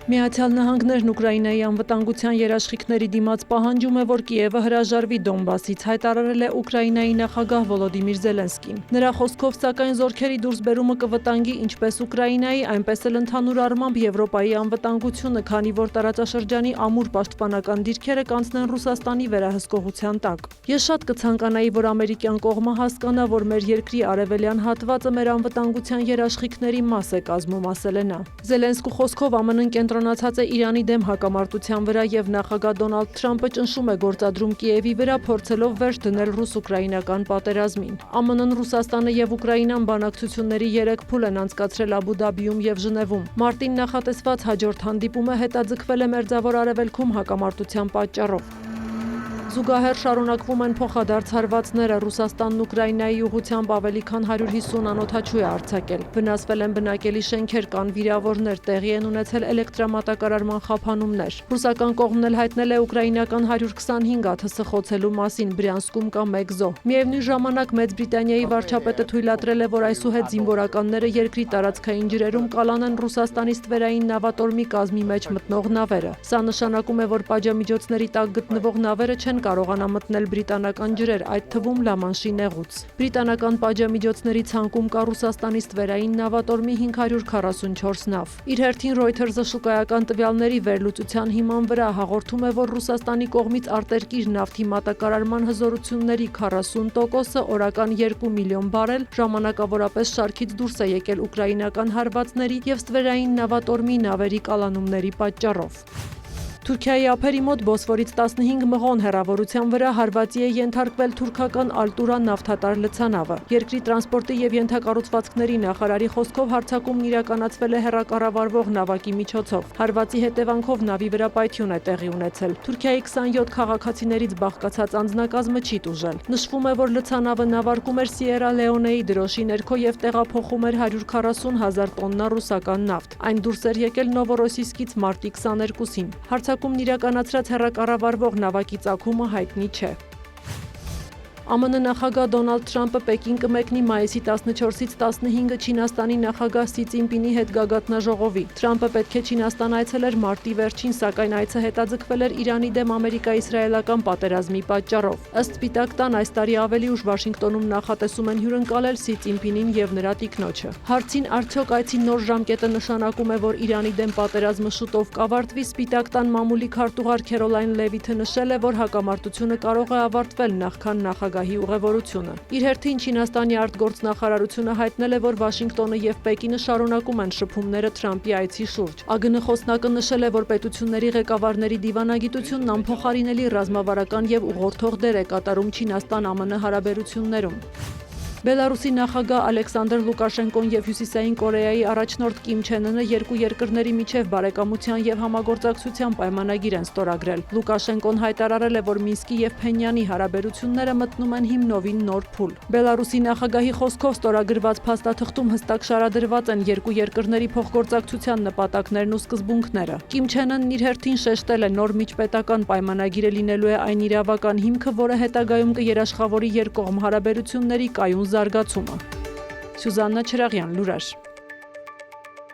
Միացյալ Նահանգներն Ուկրաինայի անվտանգության երաշխիքների դիմաց պահանջում է, որ Կիևը հրաժարվի Դոնբասից, հայտարարել է Ուկրաինայի նախագահ Վոլոդիմիր Զելենսկին։ Նրա խոսքով, սակայն, զորքերի դուրսբերումը կվտանգի ինչպես Ուկրաինայի, այնպես էլ ընդհանուր առմամբ Եվրոպայի անվտանգությունը, քանի որ տարածաշրջանի ամուր պաշտպանական դիրքերը կանցնեն Ռուսաստանի վերահսկողության տակ։ Ես շատ կցանկանայի, որ ամերիկյան կողմը հասկանա, որ մեր երկրի արևելյան հատվածը մեր անվտանգության երաշխիքների մաս է կազմում, ասել է նա։ Զելենսկու խոսքով ԱՄՆ-ն կենտրոնացած է Իրանի դեմ հակամարտության վրա եւ նախագահ Դոնալդ Թրամփը ճնշում է գործադրում Կիևի վրա, փորձելով վերջ դնել ռուս-ուկրաինական պատերազմին։ ԱՄՆ-ն, Ռուսաստանը եւ Ուկրաինան բանակցությունների 3 փուլ են անցկացրել Աբու Դաբիում եւ Ժնևում։ Մարտին նախատեսված հաջորդ հանդիպումը հետաձգվել է Մերձավոր Արևելքում հակամարտության պատճառով։ Զուգահեռ շարունակվում են փոխադարձ հարվածները։ Ռուսաստանն Ուկրաինայի ուղղությամբ ավելի քան 150 անօդաչու է արձակել։ Վնասվել են բնակելի շենքեր, կան վիրավորներ, տեղի են ունեցել էլեկտրամատակարարման խափանումներ։ Ռուսական կողմն էլ հայտնել է ուկրաինական 125 ԱԹՍ խոցելու մասին, Բրյանսկում կա 1 զոհ։ Միևնույն ժամանակ Մեծ Բրիտանիայի վարչապետը թույլատրել է, որ այսուհետ զինվորականները երկրի տարածքային ջրերում կալանեն Ռուսաստանի ստվերային նավատորմի կազմի մեջ մտնող նավերը։ Սա նշանակում է, որ պատժամիջոցների տակ գտնվող նավերը չեն կարողանա մտնել բրիտանական ջրեր, այդ թվում Լամանշի նեղուց։ Բրիտանական պատժամիջոցների ցանկում կա Ռուսաստանի ստվերային նավատորմի 544 նավ։ Իր հերթին Reuters-ը շուկայական տվյալների վերլուծության հիման վրա հաղորդում է, որ Ռուսաստանի կողմից արտերկիր նավթի մատակարարման հզորությունների 40%-ը օրական 2 միլիոն բարել ժամանակավորապես շարքից դուրս է եկել ուկրաինական հարվածների եւ ստվերային նավատորմի նավերի կալանումների պատճառով։ Թուրքիայի ափերի մոտ Բոսֆորից 15 մղոն հեռավորության վրա հարվածի է ենթարկվել թուրքական Ալտուրա նավթատար լցանավը։ Երկրի տրանսպորտի եւ ենթակառուցվածքների նախարարի խոսքով հարձակումն իրականացվել է հեռակառավարվող նավակի միջոցով։ Հարվածի հետևանքով նավի վրա պայթյուն է տեղի ունեցել։ Թուրքիայի 27 քաղաքացիներից բաղկացած անձնակազմը չի տուժել։ Նշվում է, որ լցանավը նավարկում էր Սիերա Լեոնեի դրոշի ներքո եւ տեղափոխում էր 140,000 տոննա ռուսական նավթ։ Այն դուրս էր եկել Նովորոսիսկից մարտի 22-ին։ Հարձակումն իրականացրած հեռակառավարվող նավակի ծագումը հայտնի չէ։ ԱՄՆ նախագահ Դոնալդ Թրամփը Պեկին կմեկնի մայիսի 14-ից 15-ը Չինաստանի նախագահ Սի Ցինպինի հետ գագաթնաժողովի։ Թրամփը պետք է Չինաստան այցելեր մարտի վերջին, սակայն այցը հետաձգվել էր Իրանի դեմ ամերիկա-իսրայելական պատերազմի պատճառով։ Ըստ Սպիտակ տան, այս տարի ավելի ուշ Վաշինգտոնում նախատեսում են հյուրընկալել Սի Ցինպինին եւ նրա տիկնոջը։ Հարցին արդյոք այցի նոր ժամկետը նշանակում է, որ Իրանի դեմ պատերազմը շուտով կավարտվի, Սպիտակ տան մամուլի քարտուղար Քերոլայն Լևիթը նշել է, որ հակամարտությունը կարող է ավարտվել նախքան նախագահի ուղևորությունը։ Իր հերթին Չինաստանի արտգործնախարարությունը հայտնել է, որ Վաշինգտոնը եւ Պեկինը շարունակում են շփումները Թրամփի այցի շուրջ։ ԱԳՆ խոսնակը նշել է, որ պետությունների ղեկավարների դիվանագիտությունն անփոխարինելի ռազմավարական եւ ուղղորդող դեր է կատարում Չինաստան-ԱՄՆ հարաբերություններում։ Բելարուսի նախագահ Ալեքսանդր Լուկաշենկոն եւ Հյուսիսային Կորեայի առաջնորդ Կիմ Չեն Ընը երկու երկրների միջև բարեկամության եւ համագործակցության պայմանագիր են ստորագրել։ Լուկաշենկոն հայտարարել է, որ Մինսկի եւ Փենյանի հարաբերությունները մտնում են հիմնովին նոր փուլ։ Բելարուսի նախագահի խոսքով ստորագրված փաստաթղթում հստակ շարադրված են երկու երկրների փոխգործակցության նպատակներն ու սկզբունքները։ Կիմ Չեն Ընն իր հերթին շեշտել է, նոր միջպետական պայմանագիրը լինելու է այն իրավական հիմքը, որը հետագայում կերաշխավորի երկկողմ հարաբերությունների կայուն զարգացումը։ Սյուզաննա Չրաղյան, լուրեր։